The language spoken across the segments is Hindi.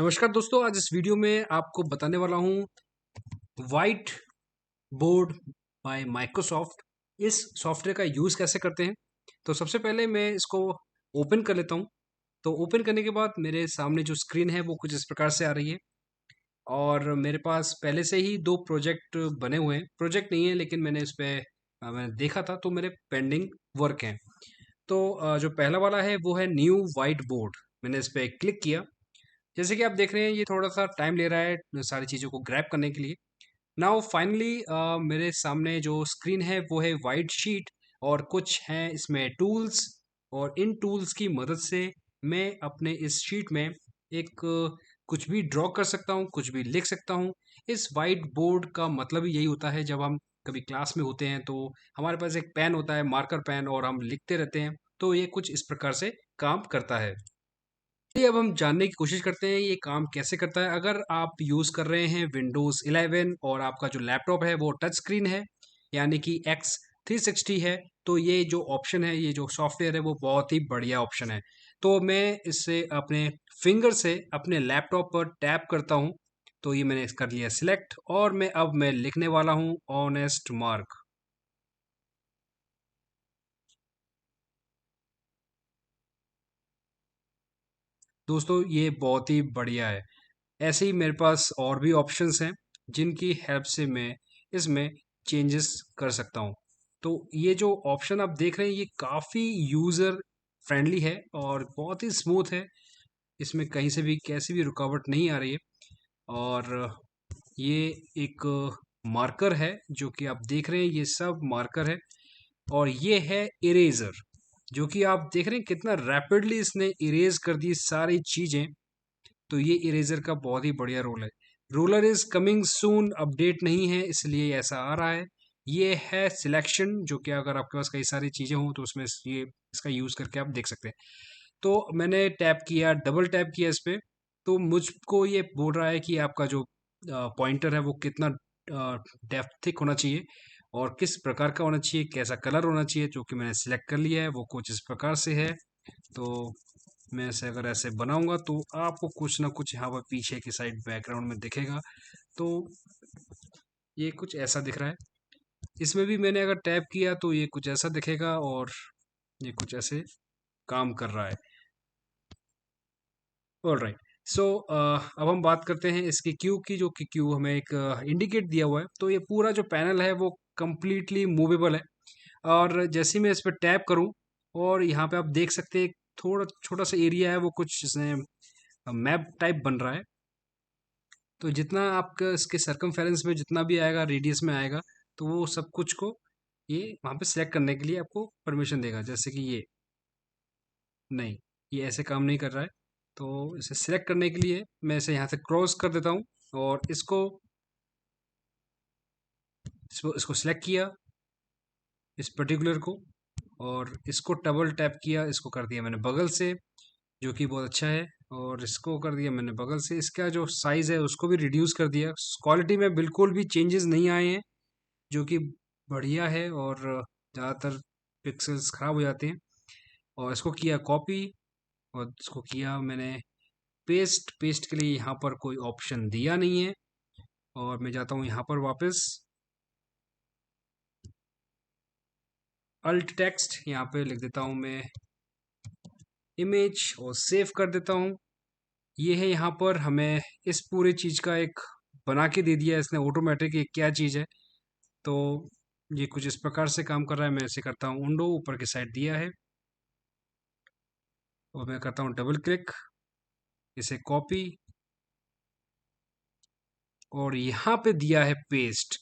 नमस्कार दोस्तों, आज इस वीडियो में आपको बताने वाला हूँ वाइट बोर्ड बाय माइक्रोसॉफ्ट। इस सॉफ्टवेयर का यूज़ कैसे करते हैं। तो सबसे पहले मैं इसको ओपन कर लेता हूँ। तो ओपन करने के बाद मेरे सामने जो स्क्रीन है वो कुछ इस प्रकार से आ रही है और मेरे पास पहले से ही दो प्रोजेक्ट बने हुए हैं। प्रोजेक्ट नहीं है लेकिन मैंने इस पे मैंने देखा था तो मेरे पेंडिंग वर्क हैं। तो जो पहला वाला है वो है न्यू वाइट बोर्ड। मैंने इस पे क्लिक किया। जैसे कि आप देख रहे हैं ये थोड़ा सा टाइम ले रहा है सारी चीज़ों को ग्रैब करने के लिए। नाउ फाइनली मेरे सामने जो स्क्रीन है वो है वाइट शीट और कुछ हैं इसमें टूल्स। और इन टूल्स की मदद से मैं अपने इस शीट में एक कुछ भी ड्रॉ कर सकता हूँ, कुछ भी लिख सकता हूँ। इस वाइट बोर्ड का मतलब ही यही होता है, जब हम कभी क्लास में होते हैं तो हमारे पास एक पेन होता है, मार्कर पेन, और हम लिखते रहते हैं। तो ये कुछ इस प्रकार से काम करता है। चलिए अब हम जानने की कोशिश करते हैं ये काम कैसे करता है। अगर आप यूज़ कर रहे हैं विंडोज़ 11 और आपका जो लैपटॉप है वो टच स्क्रीन है, यानी कि X360 है, तो ये जो ऑप्शन है, ये जो सॉफ्टवेयर है वो बहुत ही बढ़िया ऑप्शन है। तो मैं इससे अपने फिंगर से अपने लैपटॉप पर टैप करता हूँ। तो ये मैंने कर लिया सिलेक्ट और मैं लिखने वाला हूँ ऑनेस्ट मार्क। दोस्तों ये बहुत ही बढ़िया है। ऐसे ही मेरे पास और भी ऑप्शंस हैं जिनकी हेल्प से मैं इसमें चेंजेस कर सकता हूँ। तो ये जो ऑप्शन आप देख रहे हैं ये काफ़ी यूज़र फ्रेंडली है और बहुत ही स्मूथ है। इसमें कहीं से भी कैसी भी रुकावट नहीं आ रही है। और ये एक मार्कर है जो कि आप देख रहे हैं, ये सब मार्कर है। और ये है इरेजर, जो कि आप देख रहे हैं कितना रैपिडली इसने इरेज कर दी सारी चीज़ें। तो ये इरेजर का बहुत ही बढ़िया रोल है। Roller is coming soon update नहीं है इसलिए ऐसा आ रहा है। ये है सिलेक्शन, जो कि अगर आपके पास कई सारी चीज़ें हों तो उसमें ये इसका यूज़ करके आप देख सकते हैं। तो मैंने टैप किया, डबल टैप किया इस पे, तो मुझको ये बोल रहा है कि आपका जो पॉइंटर है वो कितना डेप्थिक होना चाहिए और किस प्रकार का होना चाहिए, कैसा कलर होना चाहिए, जो कि मैंने सिलेक्ट कर लिया है। वो कुछ इस प्रकार से है। तो मैं इसे अगर ऐसे बनाऊंगा तो आपको कुछ ना कुछ यहाँ पर पीछे की साइड बैकग्राउंड में दिखेगा। तो ये कुछ ऐसा दिख रहा है। इसमें भी मैंने अगर टैप किया तो ये कुछ ऐसा दिखेगा और ये कुछ ऐसे काम कर रहा है। ऑलराइट। सो अब हम बात करते हैं इसकी क्यू की, जो कि क्यू हमें एक इंडिकेट दिया हुआ है। तो ये पूरा जो पैनल है वो कम्प्लीटली मूवेबल है। और जैसे ही मैं इस पर टैप करूं और यहाँ पे आप देख सकते हैं थोड़ा छोटा सा एरिया है, वो कुछ इसने मैप टाइप बन रहा है। तो जितना आपका इसके सरकमफेरेंस में जितना भी आएगा, रेडियस में आएगा, तो वो सब कुछ को ये वहाँ पे सेलेक्ट करने के लिए आपको परमिशन देगा। जैसे कि ये नहीं, ये ऐसे काम नहीं कर रहा है। तो इसे सिलेक्ट करने के लिए मैं इसे यहाँ से क्रॉस कर देता हूँ और इसको सिलेक्ट किया, इस पर्टिकुलर को, और इसको डबल टैप किया, इसको कर दिया मैंने बगल से, जो कि बहुत अच्छा है। और इसको कर दिया मैंने बगल से, इसका जो साइज़ है उसको भी रिड्यूस कर दिया। क्वालिटी में बिल्कुल भी चेंजेस नहीं आए हैं, जो कि बढ़िया है। और ज़्यादातर पिक्सेल्स ख़राब हो जाते हैं। और इसको किया कॉपी और इसको किया मैंने पेस्ट। पेस्ट के लिए यहाँ पर कोई ऑप्शन दिया नहीं है। और मैं जाता हूँ यहाँ पर वापस, अल्ट टेक्स्ट यहाँ पे लिख देता हूँ मैं इमेज और सेव कर देता हूँ। ये है यहाँ पर हमें इस पूरी चीज़ का एक बना के दे दिया है इसने ऑटोमेटिक, ये क्या चीज़ है। तो ये कुछ इस प्रकार से काम कर रहा है। मैं इसे करता हूँ उंडो, ऊपर की साइड दिया है, और मैं करता हूँ डबल क्लिक, इसे कॉपी, और यहाँ पे दिया है पेस्ट।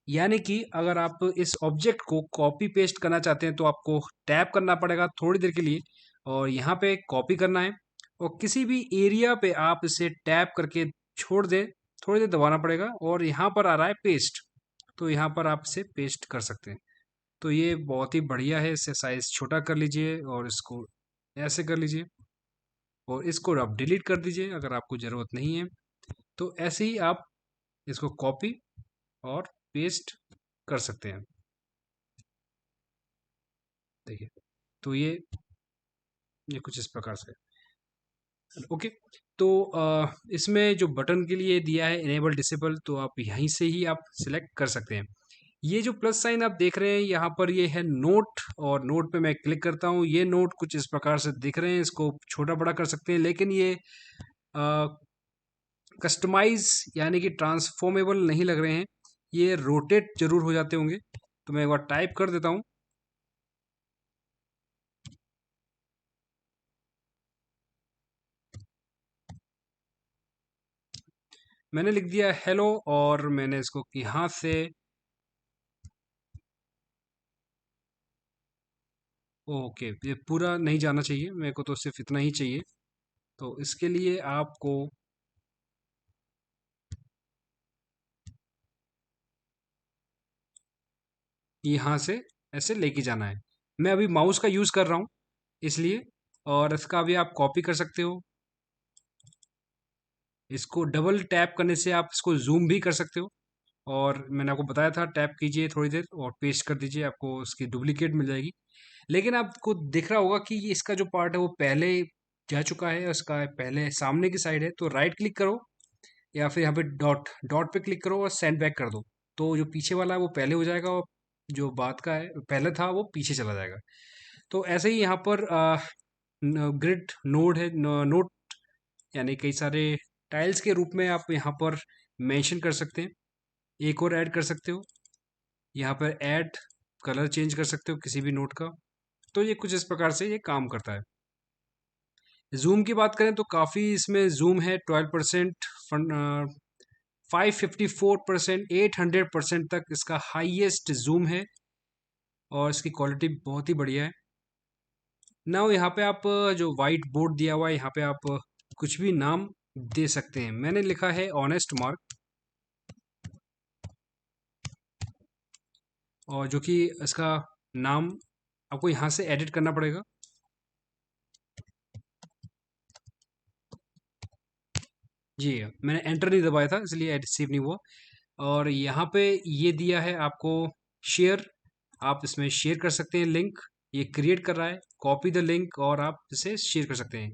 यानी कि अगर आप इस ऑब्जेक्ट को कॉपी पेस्ट करना चाहते हैं तो आपको टैप करना पड़ेगा थोड़ी देर के लिए, और यहाँ पे कॉपी करना है, और किसी भी एरिया पे आप इसे टैप करके छोड़ दें, थोड़ी देर दबाना पड़ेगा, और यहाँ पर आ रहा है पेस्ट। तो यहाँ पर आप इसे पेस्ट कर सकते हैं। तो ये बहुत ही बढ़िया है। इसे साइज छोटा कर लीजिए और इसको ऐसे कर लीजिए, और इसको आप डिलीट कर दीजिए अगर आपको ज़रूरत नहीं है। तो ऐसे ही आप इसको कॉपी और पेस्ट कर सकते हैं। देखिए, तो ये कुछ इस प्रकार से, ओके। तो इसमें जो बटन के लिए दिया है इनेबल डिसेबल, तो आप यहीं से ही आप सिलेक्ट कर सकते हैं। ये जो प्लस साइन आप देख रहे हैं यहाँ पर, ये है नोट, और नोट पे मैं क्लिक करता हूँ। ये नोट कुछ इस प्रकार से दिख रहे हैं, इसको छोटा बड़ा कर सकते हैं, लेकिन ये कस्टमाइज यानी कि ट्रांसफॉर्मेबल नहीं लग रहे हैं, ये रोटेट जरूर हो जाते होंगे। तो मैं एक बार टाइप कर देता हूँ। मैंने लिख दिया हेलो, और मैंने इसको यहाँ से, ओके, ये पूरा नहीं जाना चाहिए, मेरे को तो सिर्फ इतना ही चाहिए। तो इसके लिए आपको यहाँ से ऐसे लेके जाना है। मैं अभी माउस का यूज़ कर रहा हूँ इसलिए, और इसका भी आप कॉपी कर सकते हो। इसको डबल टैप करने से आप इसको जूम भी कर सकते हो, और मैंने आपको बताया था टैप कीजिए थोड़ी देर और पेस्ट कर दीजिए, आपको उसकी डुप्लीकेट मिल जाएगी। लेकिन आपको दिख रहा होगा कि ये इसका जो पार्ट है वो पहले जा चुका है, उसका पहले सामने की साइड है। तो राइट क्लिक करो, या फिर यहाँ पे डॉट डॉट पे क्लिक करो और सेंड बैक कर दो। तो जो पीछे वाला है वो पहले हो जाएगा, और जो बाद का है पहले था वो पीछे चला जाएगा। तो ऐसे ही यहाँ पर ग्रिड नोड है, नोट यानी कई सारे टाइल्स के रूप में आप यहाँ पर मेंशन कर सकते हैं। एक और ऐड कर सकते हो, यहाँ पर ऐड कलर चेंज कर सकते हो किसी भी नोट का। तो ये कुछ इस प्रकार से ये काम करता है। जूम की बात करें तो काफ़ी इसमें जूम है, 12%, 554%, 800% तक इसका हाईएस्ट जूम है, और इसकी क्वालिटी बहुत ही बढ़िया है। ना यहाँ पे आप जो वाइट बोर्ड दिया हुआ है, यहाँ पे आप कुछ भी नाम दे सकते हैं। मैंने लिखा है ऑनेस्ट मार्क, और जो कि इसका नाम आपको यहाँ से एडिट करना पड़ेगा। जी, मैंने एंटर नहीं दबाया था इसलिए रिसीव नहीं हुआ। और यहाँ पे ये दिया है आपको शेयर, आप इसमें शेयर कर सकते हैं लिंक। ये क्रिएट कर रहा है, कॉपी द लिंक, और आप इसे शेयर कर सकते हैं।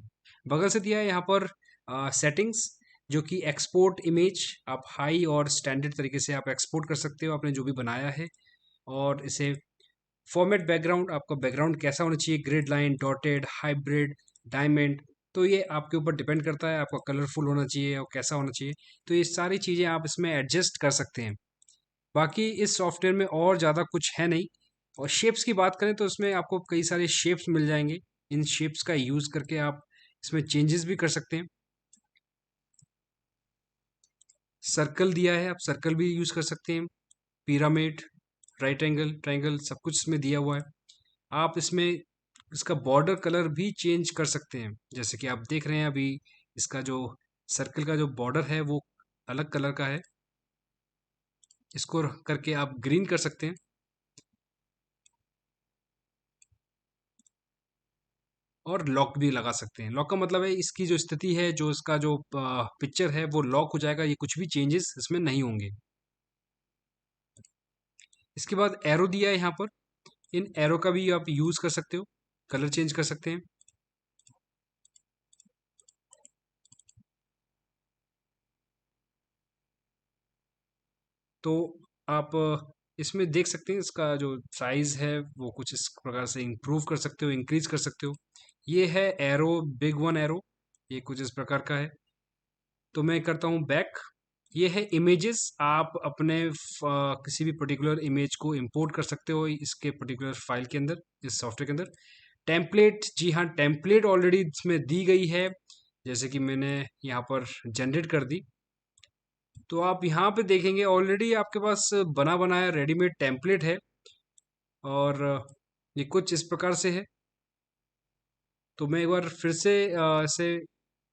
बगल से दिया है यहाँ पर सेटिंग्स, जो कि एक्सपोर्ट इमेज, आप हाई और स्टैंडर्ड तरीके से आप एक्सपोर्ट कर सकते हो आपने जो भी बनाया है। और इसे फॉर्मेट बैकग्राउंड, आपका बैकग्राउंड कैसा होना चाहिए, grid line, dotted, hybrid, diamond, तो ये आपके ऊपर डिपेंड करता है, आपका कलरफुल होना चाहिए और कैसा होना चाहिए। तो ये सारी चीज़ें आप इसमें एडजस्ट कर सकते हैं। बाकी इस सॉफ्टवेयर में और ज़्यादा कुछ है नहीं। और शेप्स की बात करें तो इसमें आपको कई सारे शेप्स मिल जाएंगे। इन शेप्स का यूज़ करके आप इसमें चेंजेस भी कर सकते हैं। सर्कल दिया है, आप सर्कल भी यूज़ कर सकते हैं। पिरामिड, राइट एंगल, ट्रायंगल, सब कुछ इसमें दिया हुआ है। आप इसमें इसका बॉर्डर कलर भी चेंज कर सकते हैं। जैसे कि आप देख रहे हैं अभी, इसका जो सर्कल का जो बॉर्डर है वो अलग कलर का है। इसको करके आप ग्रीन कर सकते हैं। और लॉक भी लगा सकते हैं। लॉक का मतलब है इसकी जो स्थिति है, जो इसका जो पिक्चर है वो लॉक हो जाएगा, ये कुछ भी चेंजेस इसमें नहीं होंगे। इसके बाद एरो दिया है यहाँ पर, इन एरो का भी आप यूज़ कर सकते हो, कलर चेंज कर सकते हैं। तो आप इसमें देख सकते हैं इसका जो साइज है वो कुछ इस प्रकार से इम्प्रूव कर सकते हो, इंक्रीज कर सकते हो। ये है एरो, बिग वन एरो, ये कुछ इस प्रकार का है। तो मैं करता हूँ बैक। ये है इमेजेस, आप अपने किसी भी पर्टिकुलर इमेज को इंपोर्ट कर सकते हो इसके पर्टिकुलर फाइल के अंदर, इस सॉफ्टवेयर के अंदर। टेम्पलेट, जी हाँ, टेम्पलेट ऑलरेडी इसमें दी गई है, जैसे कि मैंने यहाँ पर जनरेट कर दी। तो आप यहाँ पे देखेंगे ऑलरेडी आपके पास बना बनाया रेडीमेड टेम्पलेट है, और ये कुछ इस प्रकार से है। तो मैं एक बार फिर से इसे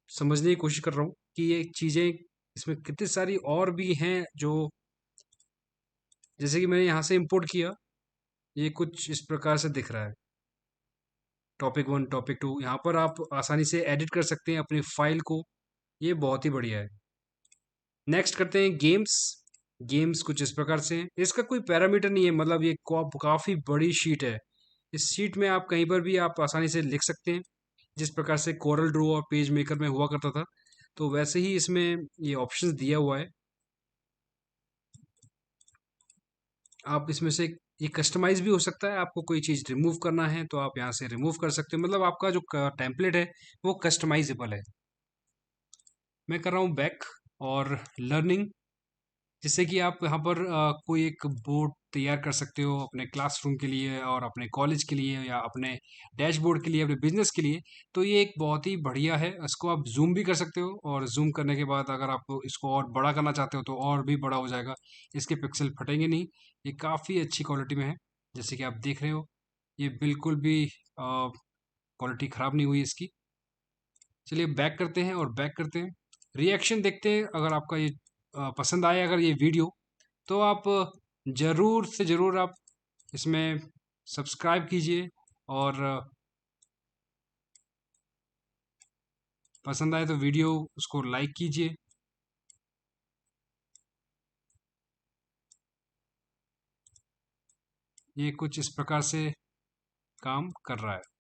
समझने की कोशिश कर रहा हूँ कि ये चीज़ें इसमें कितनी सारी और भी हैं, जो जैसे कि मैंने यहाँ से इंपोर्ट किया, ये कुछ इस प्रकार से दिख रहा है। टॉपिक वन, टॉपिक टू, यहाँ पर आप आसानी से एडिट कर सकते हैं अपनी फाइल को। ये बहुत ही बढ़िया है। नेक्स्ट करते हैं गेम्स। गेम्स कुछ इस प्रकार से हैं। इसका कोई पैरामीटर नहीं है, मतलब ये काफ़ी बड़ी शीट है। इस शीट में आप कहीं पर भी आप आसानी से लिख सकते हैं, जिस प्रकार से कोरल ड्रॉ और पेज मेकर में हुआ करता था। तो वैसे ही इसमें ये ऑप्शंस दिया हुआ है। आप इसमें से ये कस्टमाइज भी हो सकता है, आपको कोई चीज़ रिमूव करना है तो आप यहाँ से रिमूव कर सकते हो, मतलब आपका जो टेम्पलेट है वो कस्टमाइजेबल है। मैं कर रहा हूँ बैक और लर्निंग, जिससे कि आप यहाँ पर कोई एक बोर्ड तैयार कर सकते हो अपने क्लासरूम के लिए और अपने कॉलेज के लिए या अपने डैशबोर्ड के लिए, अपने बिजनेस के लिए। तो ये एक बहुत ही बढ़िया है, इसको आप जूम भी कर सकते हो और जूम करने के बाद अगर आप इसको और बड़ा करना चाहते हो तो और भी बड़ा हो जाएगा, इसके पिक्सल फटेंगे नहीं। ये काफ़ी अच्छी क्वालिटी में है, जैसे कि आप देख रहे हो। ये बिल्कुल भी क्वालिटी ख़राब नहीं हुई इसकी। चलिए बैक करते हैं और बैक करते हैं, रिएक्शन देखते हैं। अगर आपका ये पसंद आए अगर ये वीडियो, तो आप ज़रूर से ज़रूर आप इसमें सब्सक्राइब कीजिए और पसंद आए तो वीडियो उसको लाइक कीजिए। ये कुछ इस प्रकार से काम कर रहा है।